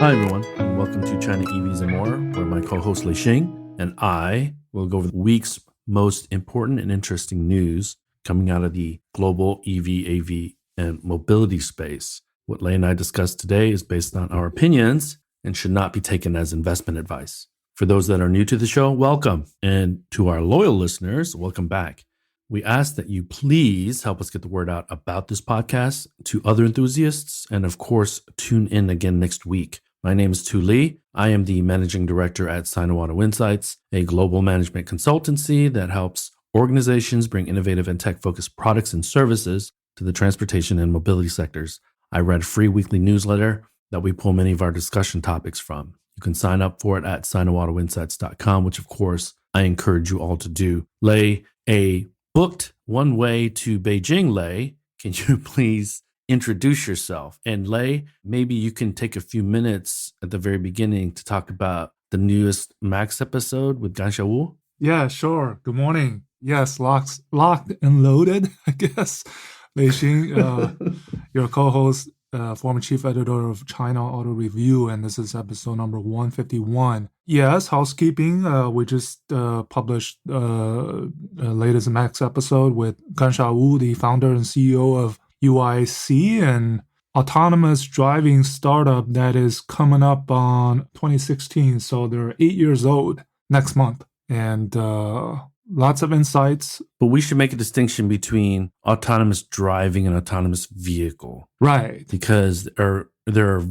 Hi, everyone, and welcome to China EVs and More, where my co-host Lei Xing and I will go over the week's most important and interesting news coming out of the global EV, AV, and mobility space. What Lei and I discussed today is based on our opinions and should not be taken as investment advice. For those that are new to the show, welcome. And to our loyal listeners, welcome back. We ask that you please help us get the word out about this podcast to other enthusiasts. And of course, tune in again next week. My name is Tu Li. I am the managing director at Sino Insights, a global management consultancy that helps organizations bring innovative and tech-focused products and services to the transportation and mobility sectors. I read a free weekly newsletter that we pull many of our discussion topics from. You can sign up for it at sinoautoinsights.com, which of course I encourage you all to do. Lei, a booked one way to Beijing, Lei, can you please introduce yourself? And Lei, maybe you can take a few minutes at the very beginning to talk about the newest Max episode with Gansha Wu. Yeah, sure. Good morning. Yes, locked and loaded, I guess. Lei Xing, your co-host, former chief editor of China Auto Review, and this is episode number 151. Yes, housekeeping. We just published latest Max episode with Gansha Wu, the founder and CEO of UISEE, an autonomous driving startup that is coming up on 2016. So they're 8 years old next month. And lots of insights. But we should make a distinction between autonomous driving and autonomous vehicle. Right. Because there are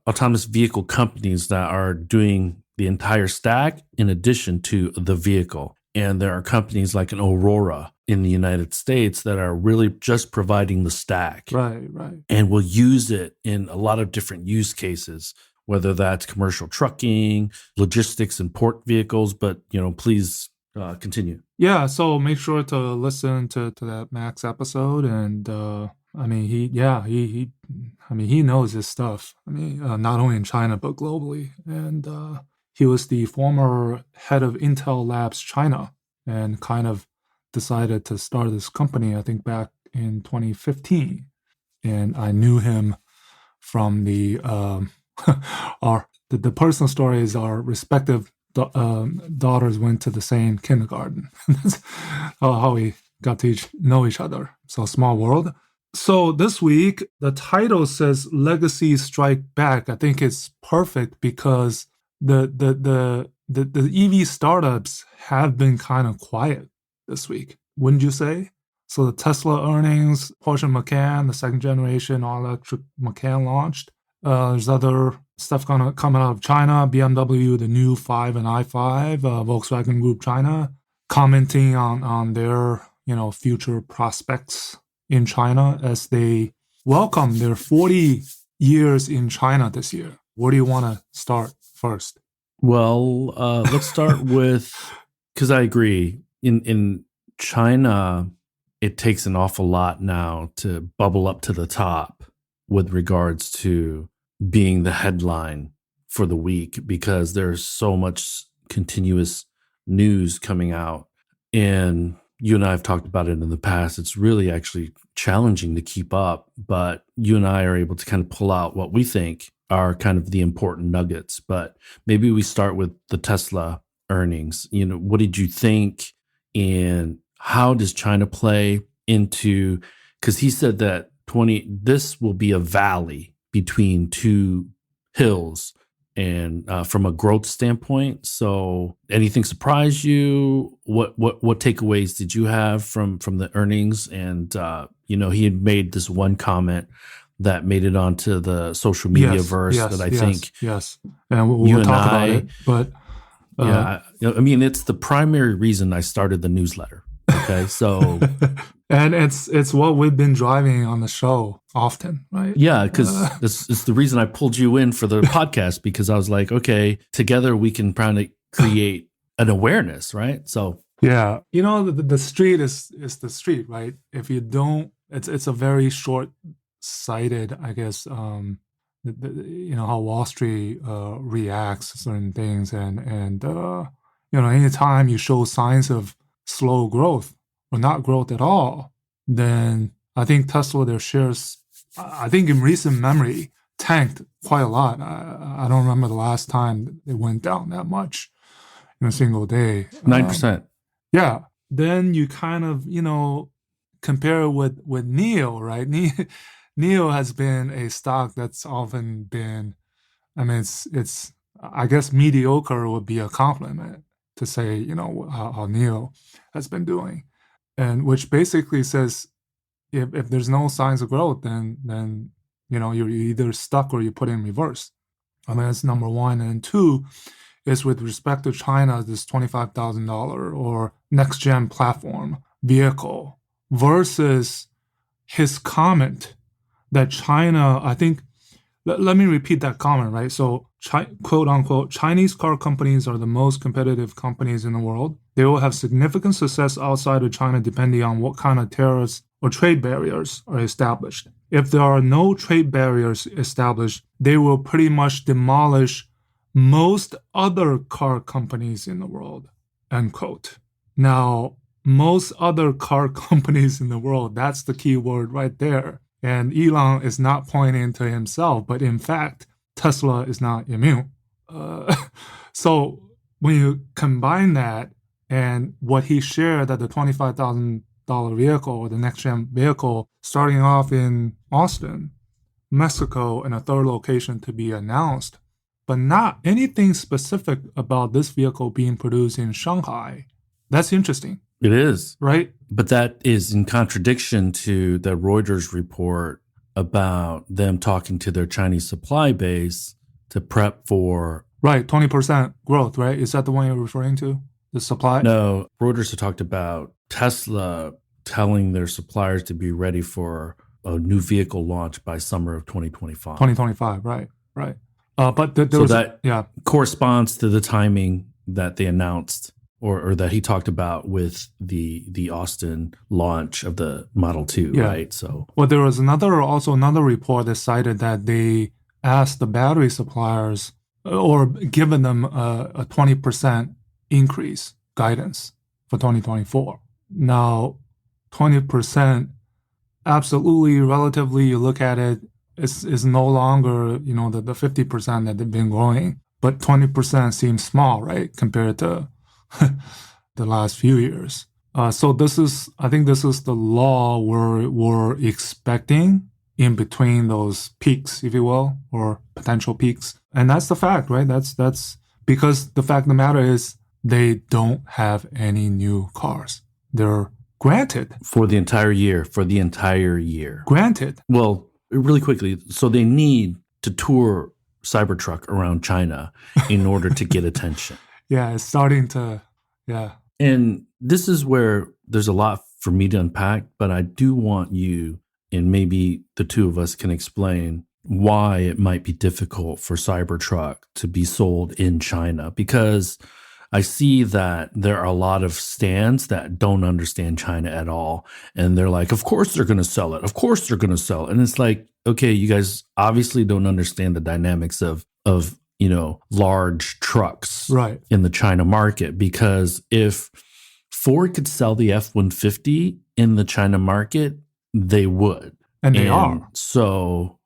autonomous vehicle companies that are doing the entire stack in addition to the vehicle. And there are companies like an Aurora in the United States that are really just providing the stack. Right. And will use it in a lot of different use cases, whether that's commercial trucking, logistics and port vehicles. But, please continue. Yeah, so make sure to listen to that Max episode. And he knows his stuff. Not only in China, but globally. And he was the former head of Intel Labs China and kind of decided to start this company, I think back in 2015. And I knew him from the personal stories. Our respective daughters went to the same kindergarten. That's how we got to know each other. So small world. So this week, the title says Legacy Strike Back. I think it's perfect because the EV startups have been kind of quiet this week, wouldn't you say? So the Tesla earnings, Porsche Macan, the second generation all-electric Macan launched. There's other stuff coming out of China, BMW, the new 5 and i5, Volkswagen Group China, commenting on their future prospects in China as they welcome their 40 years in China this year. Where do you want to start first? Well, let's start with, because I agree, in China, it takes an awful lot now to bubble up to the top with regards to being the headline for the week, because there's so much continuous news coming out. And you and I have talked about it in the past. It's really actually challenging to keep up, but you and I are able to kind of pull out what we think are kind of the important nuggets. But maybe we start with the Tesla earnings. What did you think, and how does China play into, because he said that this will be a valley between two hills, and from a growth standpoint. So anything surprise you? What takeaways did you have from the earnings? And he had made this one comment that made it onto the social media verse that I think and we'll talk about it. But it's the primary reason I started the newsletter. Okay, so and it's what we've been driving on the show often, right? Yeah, because it's the reason I pulled you in for the podcast, because I was like, okay, together we can probably create an awareness, right? So yeah, the street is the street, right? If you don't, it's a very short-sighted, I guess. How Wall Street reacts to certain things, and anytime you show signs of slow growth or not growth at all, then I think Tesla, their shares, I think in recent memory, tanked quite a lot. I don't remember the last time it went down that much in a single day. 9%. Yeah. Then you kind of, compare it with NIO, right? NIO has been a stock that's often been, I mean, it's I guess mediocre would be a compliment to say, how NIO has been doing. And which basically says if there's no signs of growth, then you're either stuck or you put in reverse. I mean, that's number one. And two is with respect to China, this $25,000 or next gen platform vehicle versus his comment that China, I think, let me repeat that comment, right? So, quote unquote, Chinese car companies are the most competitive companies in the world. They will have significant success outside of China depending on what kind of tariffs or trade barriers are established. If there are no trade barriers established, they will pretty much demolish most other car companies in the world, end quote. Now, most other car companies in the world, that's the key word right there. And Elon is not pointing to himself, but in fact, Tesla is not immune. So when you combine that and what he shared that the $25,000 vehicle or the next gen vehicle starting off in Austin, Mexico, and a third location to be announced, but not anything specific about this vehicle being produced in Shanghai. That's interesting. It is. Right? But that is in contradiction to the Reuters report about them talking to their Chinese supply base to prep for... Right, 20% growth, right? Is that the one you're referring to? The supply? No, Reuters had talked about Tesla telling their suppliers to be ready for a new vehicle launch by summer of 2025. 2025, right. But there so was... that yeah. corresponds to the timing that they announced or that he talked about with the Austin launch of the Model 2, right? So, well, there was another report that cited that they asked the battery suppliers or given them a 20% increase guidance for 2024. Now, 20% absolutely, relatively, you look at it, is no longer, the 50% that they've been growing, but 20% seems small, right, compared to the last few years. So I think this is the law we're expecting in between those peaks, if you will, or potential peaks. And that's the fact, right? That's because the fact of the matter is they don't have any new cars. They're granted. For the entire year. Granted. Well, really quickly, so they need to tour Cybertruck around China in order to get attention. Yeah, it's starting to, yeah. And this is where there's a lot for me to unpack, but I do want you, and maybe the two of us can explain why it might be difficult for Cybertruck to be sold in China. Because I see that there are a lot of stands that don't understand China at all. And they're like, of course they're going to sell it. Of course they're going to sell it. And it's like, okay, you guys obviously don't understand the dynamics of large trucks right. in the China market. Because if Ford could sell the F-150 in the China market, they would. And they are. So,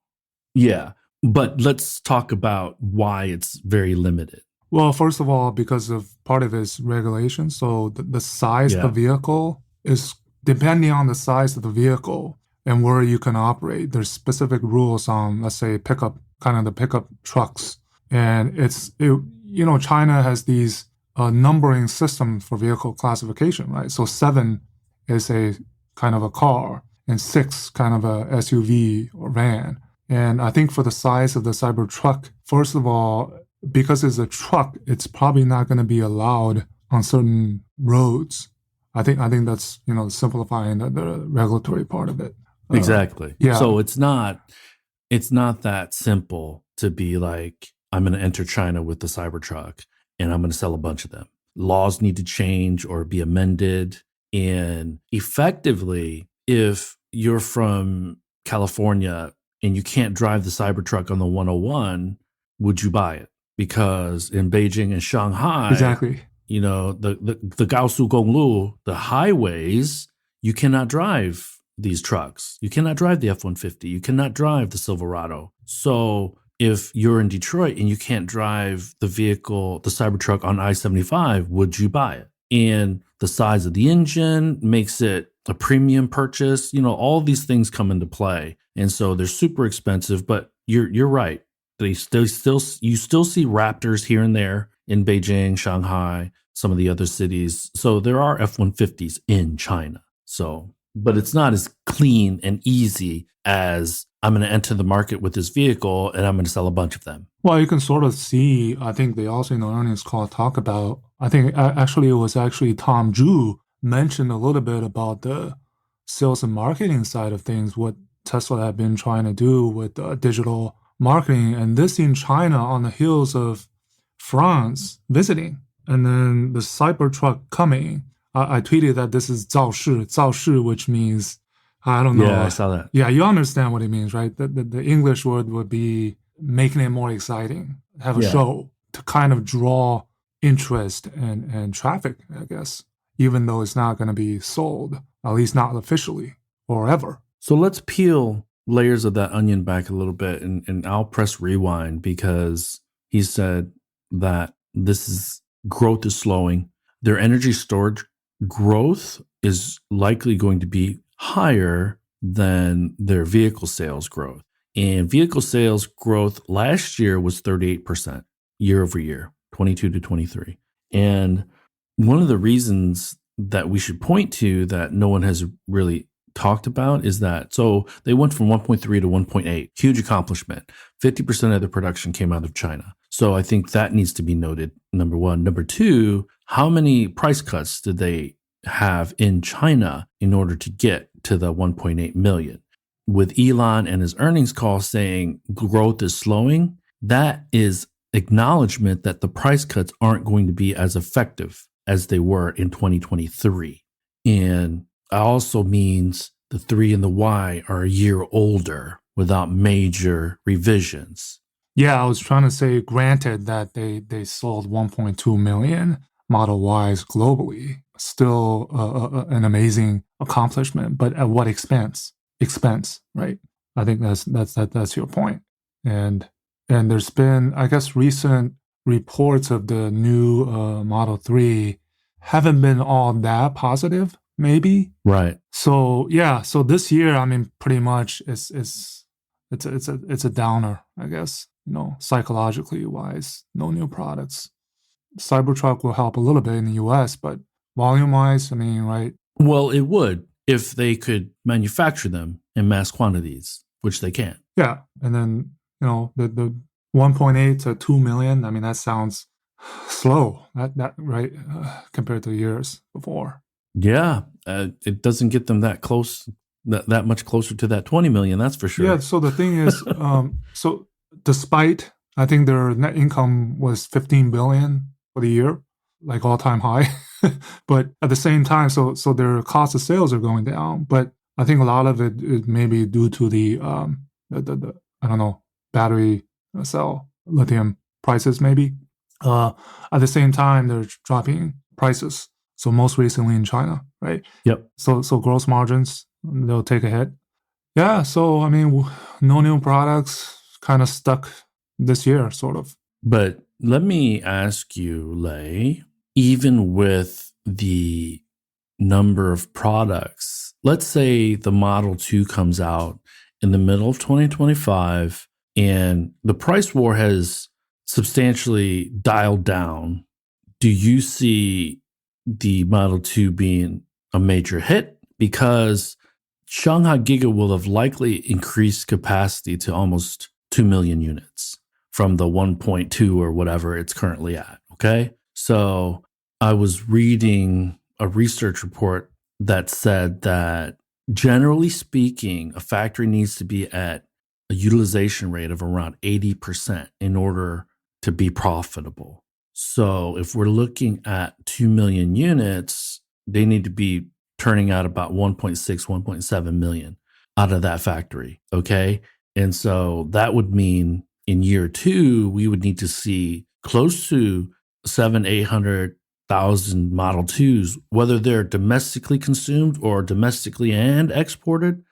yeah. But let's talk about why it's very limited. Well, first of all, because of part of its regulation. So the size of the vehicle is depending on the size of the vehicle and where you can operate. There's specific rules on, let's say, the pickup trucks. And China has these numbering system for vehicle classification, right? So 7 is a kind of a car and 6 kind of a SUV or van. And I think for the size of the Cybertruck, first of all, because it's a truck, it's probably not going to be allowed on certain roads. I think that's, simplifying the regulatory part of it. Exactly. Yeah. So it's not that simple to be like, I'm going to enter China with the Cybertruck and I'm going to sell a bunch of them. Laws need to change or be amended. And effectively, if you're from California and you can't drive the Cybertruck on the 101, would you buy it? Because in Beijing and Shanghai, exactly, the Gaoshu Gonglu, the highways, you cannot drive these trucks. You cannot drive the F-150. You cannot drive the Silverado. So if you're in Detroit and you can't drive the vehicle, the Cybertruck on I-75, would you buy it? And the size of the engine makes it a premium purchase. All these things come into play. And so they're super expensive, but you're right. You still see Raptors here and there in Beijing, Shanghai, some of the other cities. So there are F-150s in China. So, but it's not as clean and easy as I'm going to enter the market with this vehicle and I'm going to sell a bunch of them. Well, you can sort of see, I think they also in the earnings call talk about, I think actually it was actually Tom Zhu mentioned a little bit about the sales and marketing side of things, what Tesla had been trying to do with digital marketing, and this in China on the heels of France visiting, and then the Cybertruck coming. I tweeted that this is 造势, which means, I don't know. Yeah, I saw that. Yeah, you understand what it means, right? The English word would be making it more exciting, have a show to kind of draw interest and traffic, I guess, even though it's not going to be sold, at least not officially or ever. So let's peel layers of that onion back a little bit, and I'll press rewind because he said that growth is slowing. Their energy storage growth is likely going to be higher than their vehicle sales growth. And vehicle sales growth last year was 38% year over year, 22 to 23. And one of the reasons that we should point to that no one has really talked about is that, so they went from 1.3 to 1.8, huge accomplishment. 50% of the production came out of China. So I think that needs to be noted, number one. Number two, how many price cuts did they have in China in order to get to the 1.8 million? With Elon and his earnings call saying growth is slowing, that is acknowledgement that the price cuts aren't going to be as effective as they were in 2023. And also means the 3 and the Y are a year older without major revisions. Yeah, I was trying to say, granted that they sold 1.2 million Model Ys globally, still an amazing accomplishment, but at what expense? Right? I think that's your point. And there's been, I guess, recent reports of the new Model 3 haven't been all that positive. Maybe. Right. So yeah. So this year, I mean, pretty much it's a downer, I guess. Psychologically wise, no new products. Cybertruck will help a little bit in the U.S., but volume wise, I mean, right? Well, it would if they could manufacture them in mass quantities, which they can't. Yeah, and then the 1.8 to 2 million. I mean, that sounds slow. That right compared to years before. Yeah, it doesn't get them that close, that much closer to that 20 million, that's for sure. Yeah, so the thing is, so despite, I think their net income was 15 billion for the year, like all-time high. But at the same time, so their cost of sales are going down. But I think a lot of it is maybe due to the I don't know, battery cell lithium prices maybe. At the same time, they're dropping prices. So most recently in China, right? Yep. So gross margins, they'll take a hit. Yeah. So, I mean, no new products, kind of stuck this year, sort of. But let me ask you, Lei, even with the number of products, let's say the Model 2 comes out in the middle of 2025 and the price war has substantially dialed down. Do you see the Model 2 being a major hit? Because Shanghai Giga will have likely increased capacity to almost 2 million units from the 1.2 or whatever it's currently at. Okay. So I was reading a research report that said that generally speaking, a factory needs to be at a utilization rate of around 80% in order to be profitable. So if we're looking at 2 million units, they need to be turning out about 1.6, 1.7 million out of that factory. Okay. And so that would mean in year 2, we would need to see close to 800,000 100,000 Model 2s, whether they're domestically consumed or domestically and exported.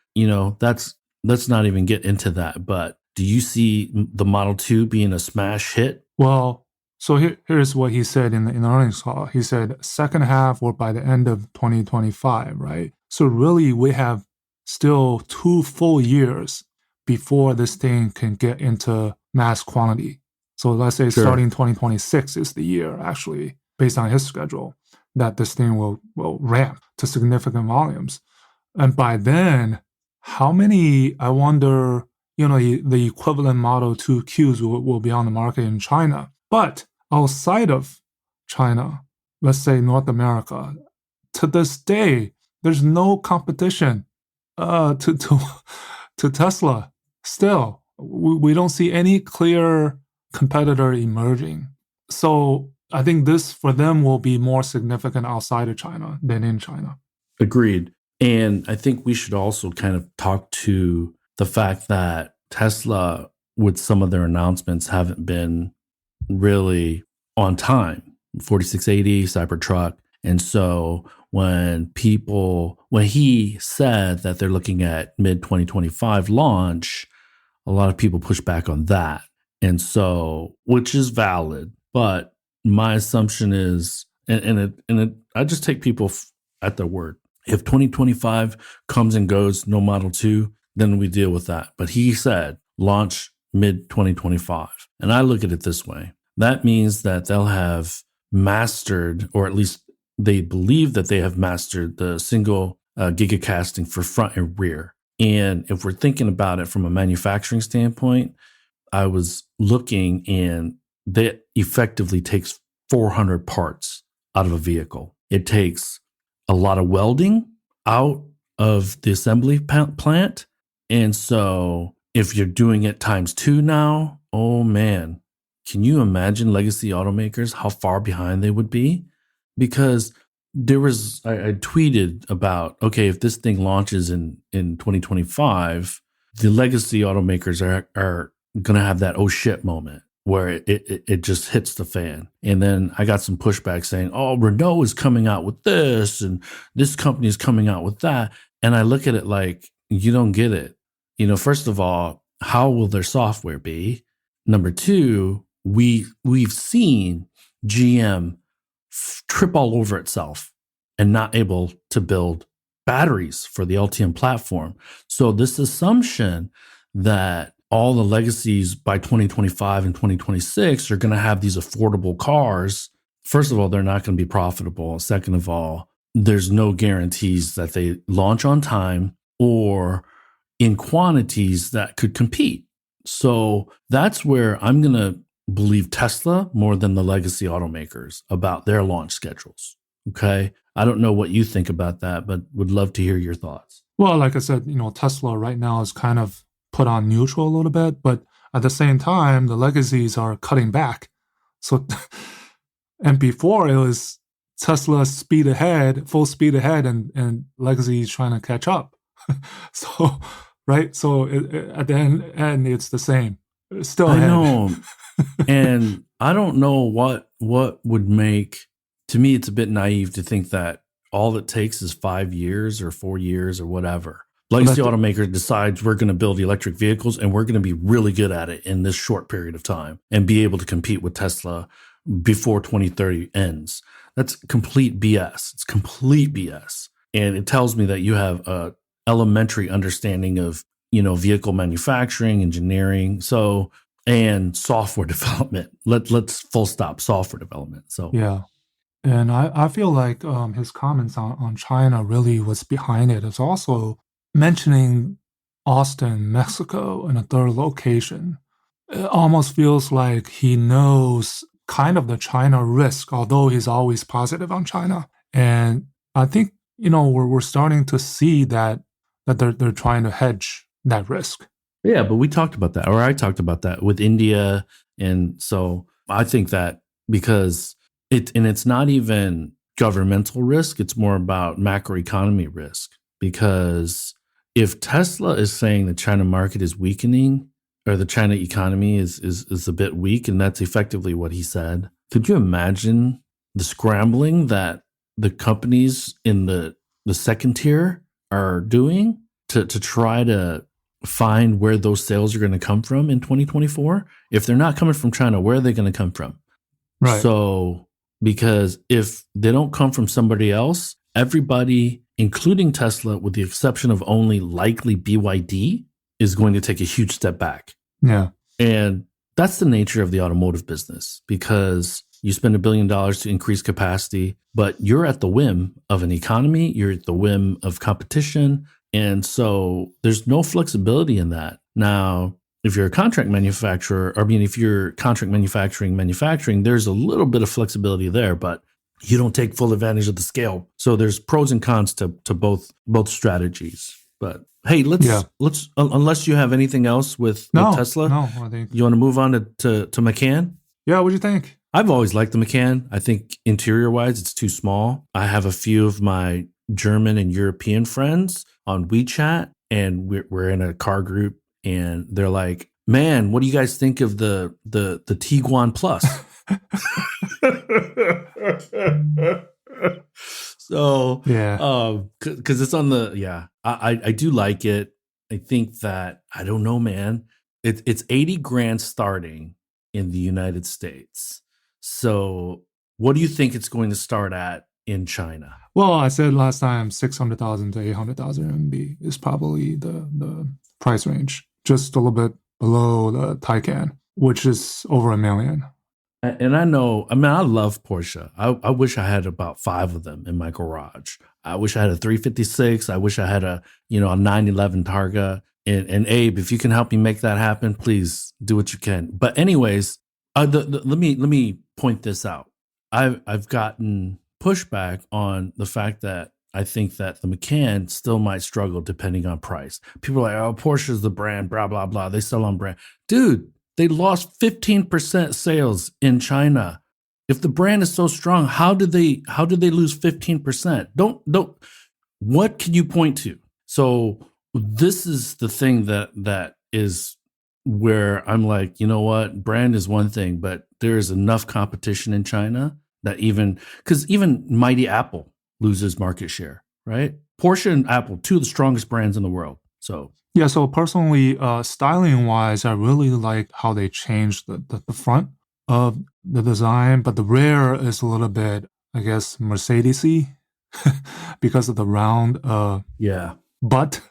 Let's not even get into that. But do you see the Model 2 being a smash hit? Well, so here's what he said in the earnings call. He said second half or by the end of 2025, right? So really, we have still 2 full years before this thing can get into mass quantity. So let's say starting 2026 is the year, actually, based on his schedule, that this thing will ramp to significant volumes. And by then, how many, I wonder, the equivalent Model 2 Qs will be on the market in China. But outside of China, let's say North America, to this day, there's no competition to Tesla. Still, we don't see any clear competitor emerging. So I think this for them will be more significant outside of China than in China. Agreed. And I think we should also kind of talk to the fact that Tesla, with some of their announcements, haven't been really on time. 4680, Cybertruck. And so when he said that they're looking at mid-2025 launch, a lot of people push back on that. And so, which is valid, but my assumption is, I just take people at their word. If 2025 comes and goes, no Model 2, then we deal with that. But he said launch mid-2025. And I look at it this way. That means that they'll have mastered, or at least they believe that they have mastered, the single gigacasting for front and rear. And if we're thinking about it from a manufacturing standpoint, I was looking, and that effectively takes 400 parts out of a vehicle. It takes a lot of welding out of the assembly plant. And so if you're doing it times 2 now, oh man, can you imagine legacy automakers, how far behind they would be? Because I tweeted about, okay, if this thing launches in 2025, the legacy automakers are going to have that oh shit moment where it just hits the fan. And then I got some pushback saying, oh, Renault is coming out with this and this company is coming out with that. And I look at it like, you don't get it. First of all, how will their software be? Number 2, we've seen GM trip all over itself and not able to build batteries for the LTM platform. So this assumption that all the legacies by 2025 and 2026 are going to have these affordable cars, first of all, they're not going to be profitable. Second of all, there's no guarantees that they launch on time or in quantities that could compete. So that's where I'm going to believe Tesla more than the legacy automakers about their launch schedules. Okay. I don't know what you think about that, but would love to hear your thoughts. Well, like I said, Tesla right now is kind of put on neutral a little bit, but at the same time, the legacies are cutting back. So, and before it was Tesla full speed ahead, and legacy is trying to catch up. So, right. So at the end, it's the same. It's still ahead. I know. And I don't know what would make, to me, it's a bit naive to think that all it takes is 5 years or 4 years or whatever. Legacy automaker decides we're going to build electric vehicles and we're going to be really good at it in this short period of time and be able to compete with Tesla before 2030 ends. That's complete BS. It's complete BS. And it tells me that you have a elementary understanding of, vehicle manufacturing, engineering, and software development. Let's full stop software development. So yeah. And I feel like his comments on China really was behind it. It's also mentioning Austin, Mexico, and a third location. It almost feels like he knows kind of the China risk, although he's always positive on China. And I think, we're starting to see that they're trying to hedge that risk. Yeah, but we talked about that, or I talked about that with India. And so I think that because it's not even governmental risk, it's more about macroeconomy risk. Because if Tesla is saying the China market is weakening, or the China economy is a bit weak, and that's effectively what he said, could you imagine the scrambling that the companies in the second tier are doing to try to find where those sales are going to come from in 2024. If they're not coming from China, where are they going to come from? Right. So, because if they don't come from somebody else, everybody, including Tesla, with the exception of only likely BYD, is going to take a huge step back. Yeah. And that's the nature of the automotive business, because you spend $1 billion to increase capacity, but you're at the whim of an economy, you're at the whim of competition. And so there's no flexibility in that. Now, if you're a contract manufacturer, if you're contract manufacturing, there's a little bit of flexibility there, but you don't take full advantage of the scale. So there's pros and cons to both strategies. But hey, let's unless you have anything else with Tesla. No, I think you want to move on to Macan. Yeah, what do you think? I've always liked the Macan. I think interior wise, it's too small. I have a few of my German and European friends on WeChat, and we're in a car group, and they're like, "Man, what do you guys think of the Tiguan Plus?" So yeah, because it's on the I do like it. I think that, I don't know, man. It's 80 grand starting in the United States. So what do you think it's going to start at in China? Well, I said last time 600,000 to 800,000 RMB is probably the price range, just a little bit below the Taycan, which is over $1 million. And I know, I love Porsche. I wish I had about 5 of them in my garage. I wish I had a 356. I wish I had a 911 Targa. And Abe, if you can help me make that happen, please do what you can. But anyways, let me point this out. I've gotten pushback on the fact that I think that the Macan still might struggle depending on price. People are like, "Oh, Porsche's the brand, blah, blah, blah. They sell on brand." Dude, they lost 15% sales in China. If the brand is so strong, how did they lose 15%? What can you point to? So this is the thing that is where I'm like, you know what? Brand is one thing, but there is enough competition in China that even mighty Apple loses market share, right? Porsche and Apple, 2 of the strongest brands in the world. So yeah, so personally, styling wise, I really like how they changed the front of the design, but the rear is a little bit, I guess, Mercedes-y because of the round butt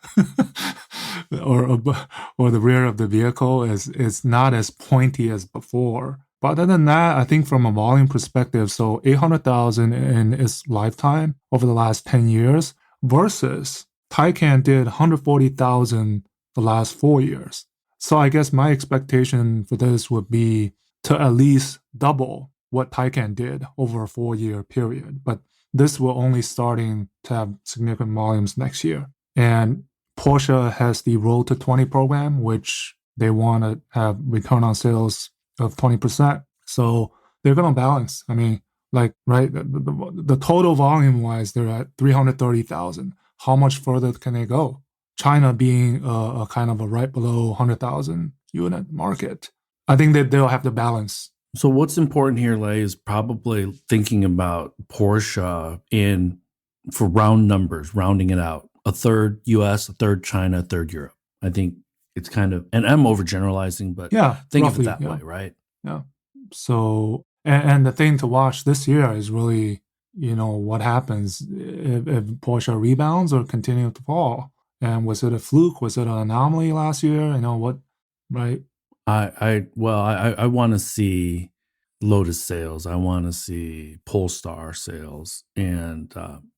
or the rear of the vehicle is not as pointy as before. But other than that, I think from a volume perspective, so 800,000 in its lifetime over the last 10 years versus Taycan did 140,000 the last 4 years. So I guess my expectation for this would be to at least double what Taycan did over a 4-year period. But this will only starting to have significant volumes next year. And Porsche has the Road to 20 program, which they want to have return on sales of 20%. So they're going to balance. I mean, like, right, the total volume wise, they're at 330,000. How much further can they go? China being a kind of a right below 100,000 unit market. I think that they'll have to balance. So what's important here, Lei, is probably thinking about Porsche for round numbers, rounding it out. A third US, a third China, a third Europe. I think it's kind of, and I'm overgeneralizing, but think roughly, of it that way, right? Yeah. So, and the thing to watch this year is really, what happens if Porsche rebounds or continue to fall. And was it a fluke? Was it an anomaly last year? Right? I want to see Lotus sales. I want to see Polestar sales, and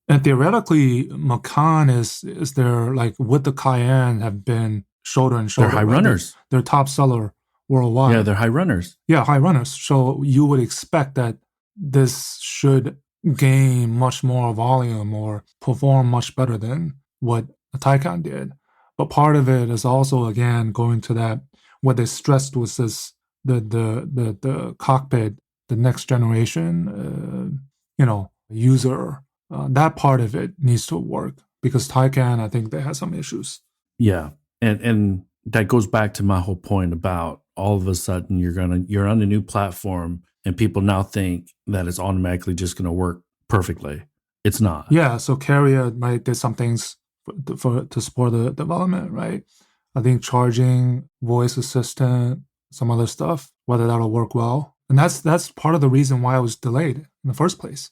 theoretically, Macan is their, like, with the Cayenne have been shoulder and shoulder. They're high runners. They're top seller worldwide. Yeah, they're high runners. Yeah, high runners. So you would expect that this should gain much more volume or perform much better than what the Taycan did. But part of it is also, again, going to that, what they stressed was this, the cockpit, the next generation, user. That part of it needs to work because Taycan, I think they have some issues. Yeah, and that goes back to my whole point about all of a sudden you're on a new platform and people now think that it's automatically just going to work perfectly. It's not. Yeah, so Carrier did some things to support the development, right? I think charging, voice assistant, some other stuff, whether that'll work well. And that's part of the reason why I was delayed in the first place,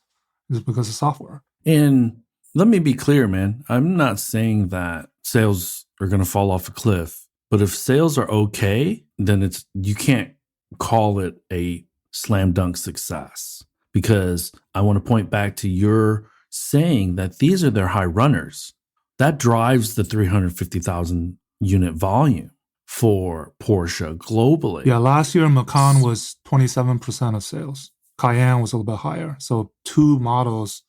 is because of software. And let me be clear, man. I'm not saying that sales are going to fall off a cliff, but if sales are okay, then you can't call it a slam dunk success, because I want to point back to your saying that these are their high runners. That drives the 350,000 unit volume for Porsche globally. Yeah, last year Macan was 27% of sales. Cayenne was a little bit higher. So two models,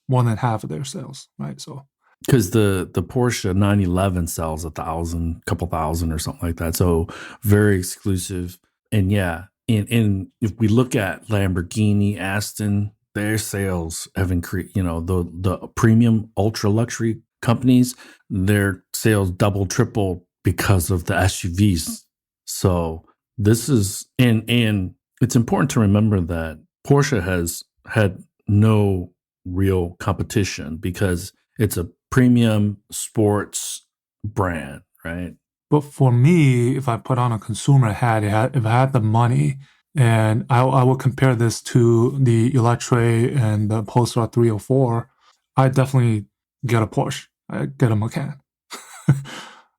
more than half of their sales, right? So because the Porsche 911 sells 1,000, couple thousand or something like that. So very exclusive. And yeah, and if we look at Lamborghini, Aston, their sales have increased. The premium ultra luxury companies, their sales double, triple because of the SUVs. So this is, and it's important to remember that Porsche has had no real competition because it's a premium sports brand, right? But for me, if I put on a consumer hat, if I had the money, and I would compare this to the Electre and the Polestar 304, I'd definitely get a Porsche. I'd get a Macan.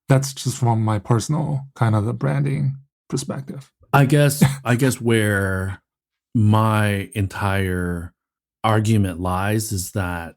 That's just from my personal kind of the branding perspective. I guess where my entire argument lies is that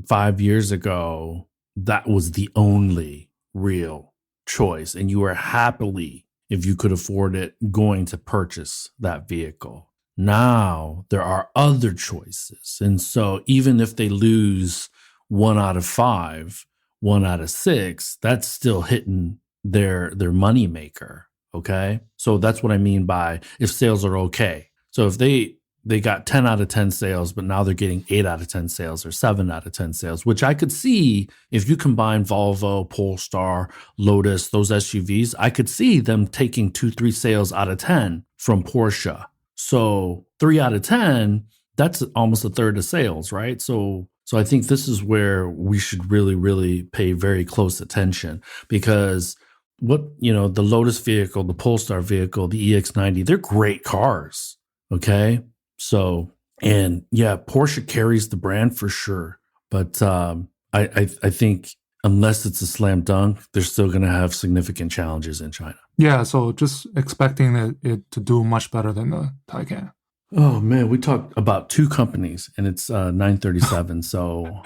5 years ago, that was the only real choice. And you were happily, if you could afford it, going to purchase that vehicle. Now there are other choices. And so even if they lose 1 out of 5, 1 out of 6, that's still hitting their money maker. Okay. So that's what I mean by if sales are okay. So if they got 10 out of 10 sales, but now they're getting 8 out of 10 sales or 7 out of 10 sales, which I could see if you combine Volvo, Polestar, Lotus, those SUVs, I could see them taking 2-3 sales out of 10 from Porsche. So 3 out of 10, that's almost a third of sales, right? So I think this is where we should really, really pay very close attention, because the Lotus vehicle, the Polestar vehicle, the EX90, they're great cars. Okay. So, and yeah, Porsche carries the brand for sure. But I think unless it's a slam dunk, they're still going to have significant challenges in China. Yeah. So just expecting it to do much better than the Taycan. Oh man, we talked about 2 companies and it's 9:37. So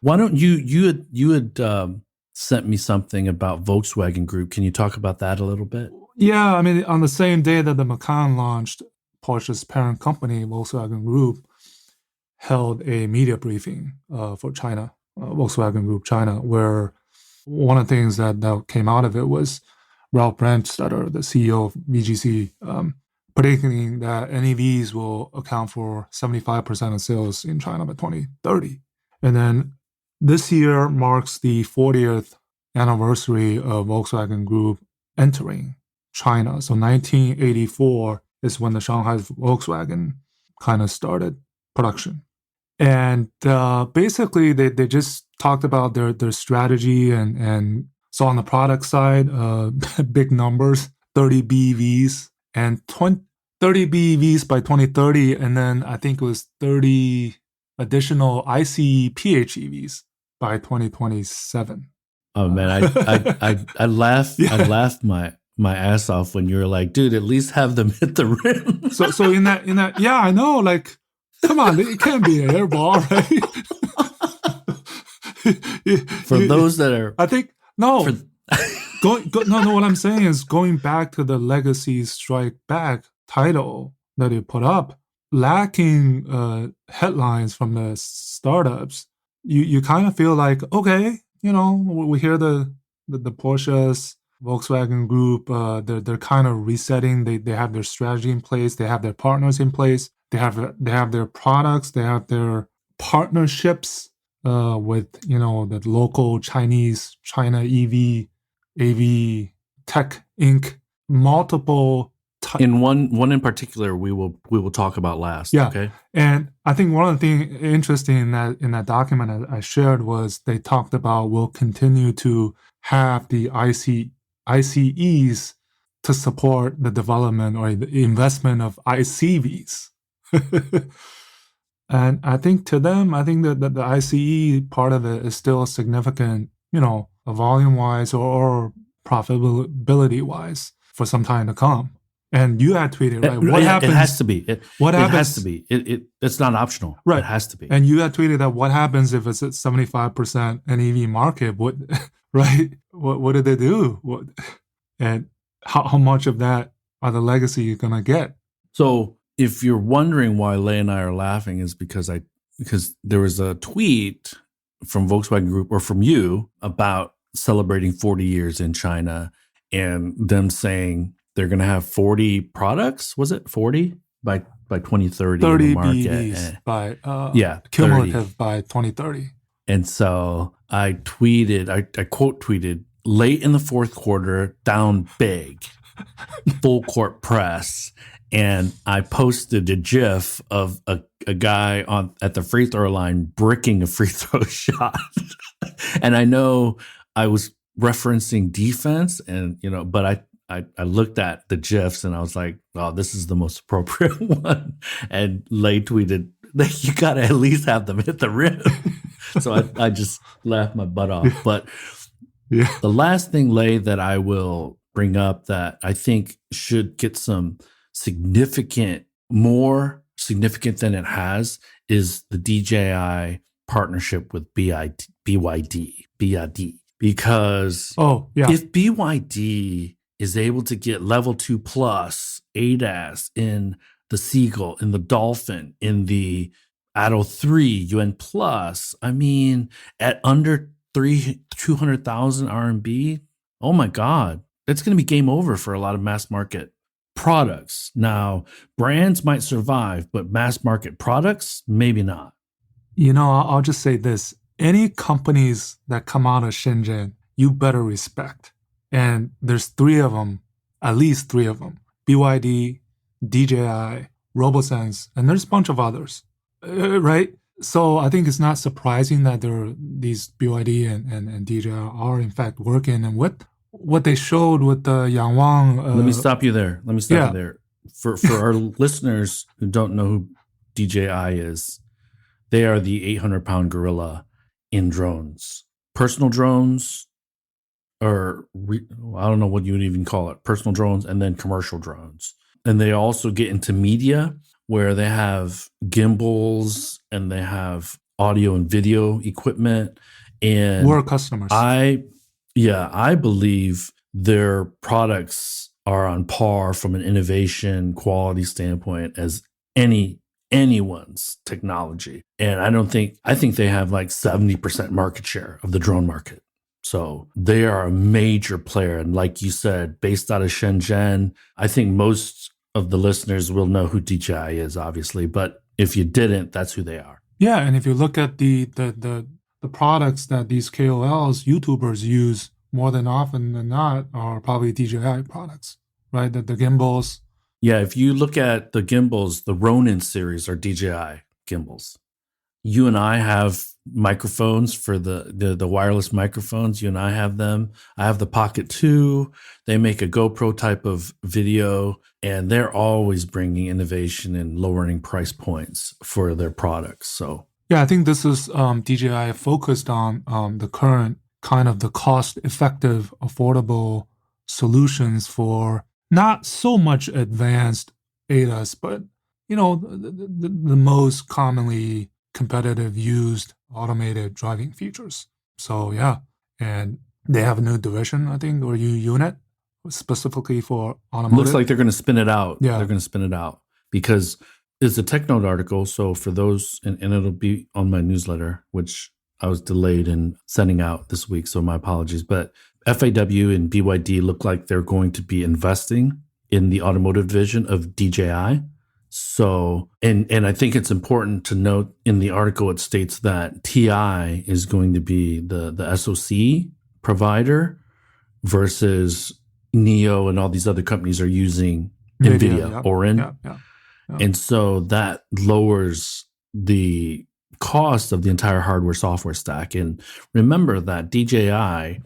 why don't you had sent me something about Volkswagen Group. Can you talk about that a little bit? Yeah, I mean, on the same day that the Macan launched, Porsche's parent company, Volkswagen Group, held a media briefing for China, Volkswagen Group China, where one of the things that came out of it was Ralph Brandstetter, the CEO of VGC, predicting that NEVs will account for 75% of sales in China by 2030. And then this year marks the 40th anniversary of Volkswagen Group entering China. So 1984 is when the Shanghai Volkswagen kind of started production. And basically, they just talked about their strategy and so on the product side, big numbers, 30 BEVs and 30 BEVs by 2030. And then I think it was 30 additional ICE PHEVs by 2027. Oh man, I laughed. Yeah. I laughed my ass off when you were like, dude, at least have them hit the rim. So in that, yeah, I know. Like, come on, it can't be an airball, right? For those that are, I think no. No. What I'm saying is going back to the Legacy Strike Back title that they put up, lacking headlines from the startups. You kind of feel like, okay, we hear the Porsches, Volkswagen Group, they're kind of resetting. They have their strategy in place. They have their partners in place. They have their products. They have their partnerships with the local China EV, AV Tech Inc. Multiple In one in particular, we will talk about last. Yeah. Okay. And I think one of the things interesting in that document I shared was they talked about we'll continue to have the ICEs to support the development or the investment of ICVs. And I think to them, I think that the ICE part of it is still significant, volume wise or profitability wise for some time to come. And you had tweeted, right? What happens? It has to be. What happens? It has to be. It's not optional. Right. It has to be. And you had tweeted that what happens if it's at 75% an EV market? What, right? What did they do? And how much of that are the legacy you're gonna get? So if you're wondering why Lei and I are laughing, is because there was a tweet from Volkswagen Group or from you about celebrating 40 years in China and them saying they're going to have 40 products. Was it 40 by 2030 30 in the market? BEVs by cumulative 30. by 2030. And so I tweeted, I quote tweeted, late in the fourth quarter, down big, full court press. And I posted a GIF of a guy at the free throw line bricking a free throw shot. And I know I was referencing defense, and but I looked at the GIFs and I was like, "Oh, this is the most appropriate one." And Lei tweeted, "You got to at least have them hit the rim." So I just laughed my butt off. But the last thing, Lei, that I will bring up that I think should get some more significant than it has is the DJI partnership with BYD. Because if BYD is able to get level 2 plus ADAS in the Seagull, in the Dolphin, in the Atto 3 UN Plus, I mean, at under 200,000 RMB, oh my God, it's going to be game over for a lot of mass market products. Now, brands might survive, but mass market products, maybe not. I'll just say this. Any companies that come out of Shenzhen, you better respect. And there's three of them, at least three of them. BYD, DJI, RoboSense, and there's a bunch of others, right? So I think it's not surprising that these BYD and DJI are in fact working. And what they showed with the Yangwang... Let me stop you there. For our listeners who don't know who DJI is, they are the 800-pound gorilla in drones. Personal drones, or I don't know what you would even call it, personal drones, and then commercial drones. And they also get into media where they have gimbals and they have audio and video equipment. And we're customers. I believe their products are on par from an innovation quality standpoint as anyone's technology. And I think they have like 70% market share of the drone market. So they are a major player. And like you said, based out of Shenzhen, I think most of the listeners will know who DJI is, obviously. But if you didn't, that's who they are. Yeah. And if you look at the products that these KOLs, YouTubers use more than often than not are probably DJI products, right? The gimbals. Yeah, if you look at the gimbals, the Ronin series are DJI gimbals. You and I have microphones for the wireless microphones. You and I have them. I have the Pocket 2. They make a GoPro type of video, and they're always bringing innovation and lowering price points for their products. So yeah, I think this is DJI focused on the current kind of the cost-effective, affordable solutions for not so much advanced ADAS, but the most commonly competitive used automated driving features. So yeah, and they have a new division, I think, or unit specifically for automotive. Looks like they're going to spin it out. Yeah, they're going to spin it out because it's a TechNote article. So for those, and it'll be on my newsletter, which I was delayed in sending out this week, so my apologies. But FAW and BYD look like they're going to be investing in the automotive division of DJI. So, and I think it's important to note in the article, it states that TI is going to be the SoC provider versus NIO and all these other companies are using NVIDIA, yeah, Orin. yeah. And so that lowers the cost of the entire hardware software stack. And remember that DJI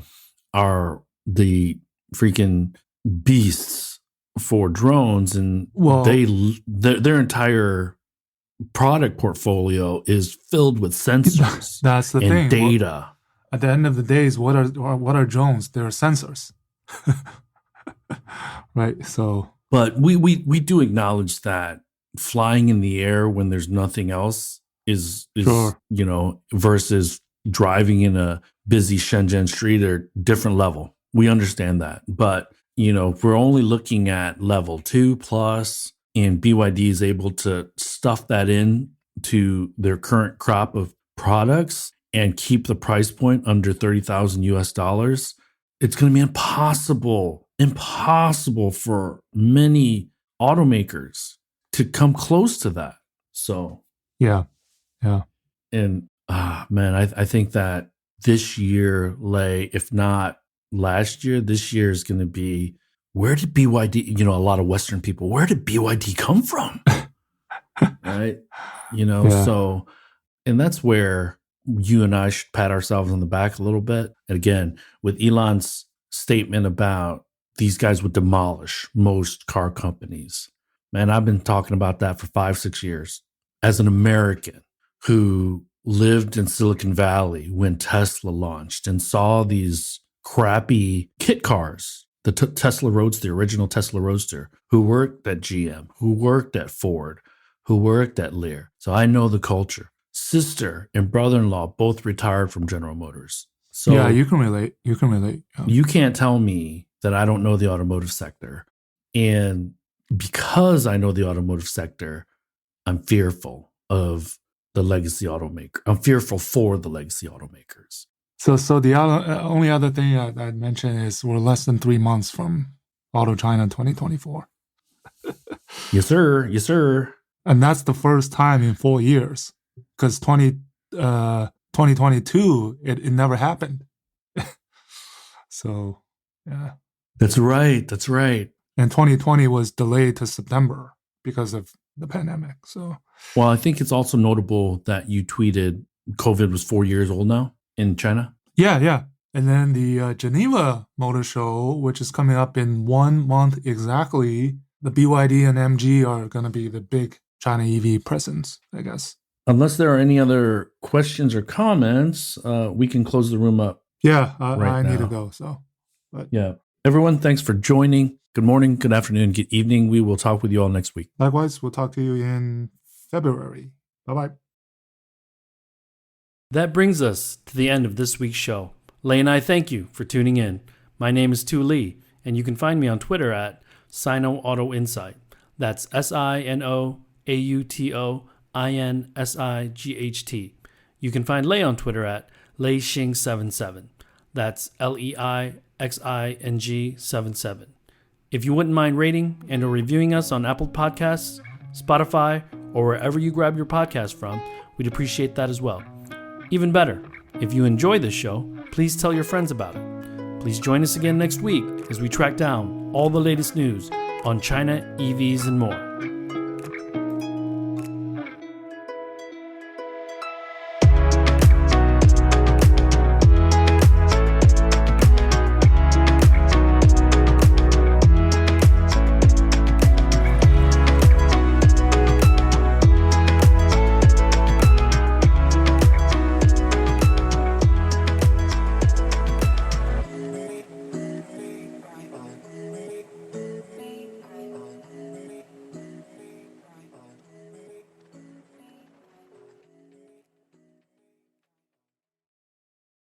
are the freaking beasts for drones, and Well, their entire product portfolio is filled with sensors that's the and thing. data. At the end of the day, what are drones? They're sensors, right? So, But we do acknowledge that flying in the air when there's nothing else is Sure. versus driving in a busy Shenzhen street are different level. We understand that. But, if we're only looking at level 2 plus, and BYD is able to stuff that in to their current crop of products and keep the price point under 30,000 US dollars, it's going to be impossible for many automakers to come close to that. So, yeah. and man, I think that this year, if not last year, this year is going to be, where did BYD, a lot of Western people, where did BYD come from? Right? Yeah. So, and that's where you and I should pat ourselves on the back a little bit. And again, with Elon's statement about these guys would demolish most car companies. Man, I've been talking about that for 5-6 years. As an American who lived in Silicon Valley when Tesla launched and saw these crappy kit cars, the Tesla Roadster, the original Tesla Roadster, who worked at GM, who worked at Ford, who worked at Lear. So I know the culture. Sister and brother-in-law both retired from General Motors. So yeah, you can relate. Yeah. You can't tell me that I don't know the automotive sector. And because I know the automotive sector, I'm fearful of the legacy automaker. I'm fearful for the legacy automakers. So the only other thing I'd mention is we're less than 3 months from Auto China 2024. Yes, sir. Yes, sir. And that's the first time in 4 years, because 2022, it never happened. So, yeah. That's right. That's right. And 2020 was delayed to September because of the pandemic. So, well, I think it's also notable that you tweeted COVID was 4 years old now in China. Yeah. And then the Geneva Motor Show, which is coming up in 1 month exactly, the BYD and MG are going to be the big China EV presence, I guess. Unless there are any other questions or comments, we can close the room up. Yeah, I need to go. So, but yeah. Everyone, thanks for joining. Good morning, good afternoon, good evening. We will talk with you all next week. Likewise, we'll talk to you in February. Bye-bye. That brings us to the end of this week's show. Lei and I thank you for tuning in. My name is Tu Lee, and you can find me on Twitter at Sino Auto Insight. That's SinoAutoInsight. You can find Lei on Twitter at LeiXing77. That's LEIXING77. If you wouldn't mind rating and or reviewing us on Apple Podcasts, Spotify, or wherever you grab your podcast from, we'd appreciate that as well. Even better, if you enjoy this show, please tell your friends about it. Please join us again next week as we track down all the latest news on China, EVs, and more.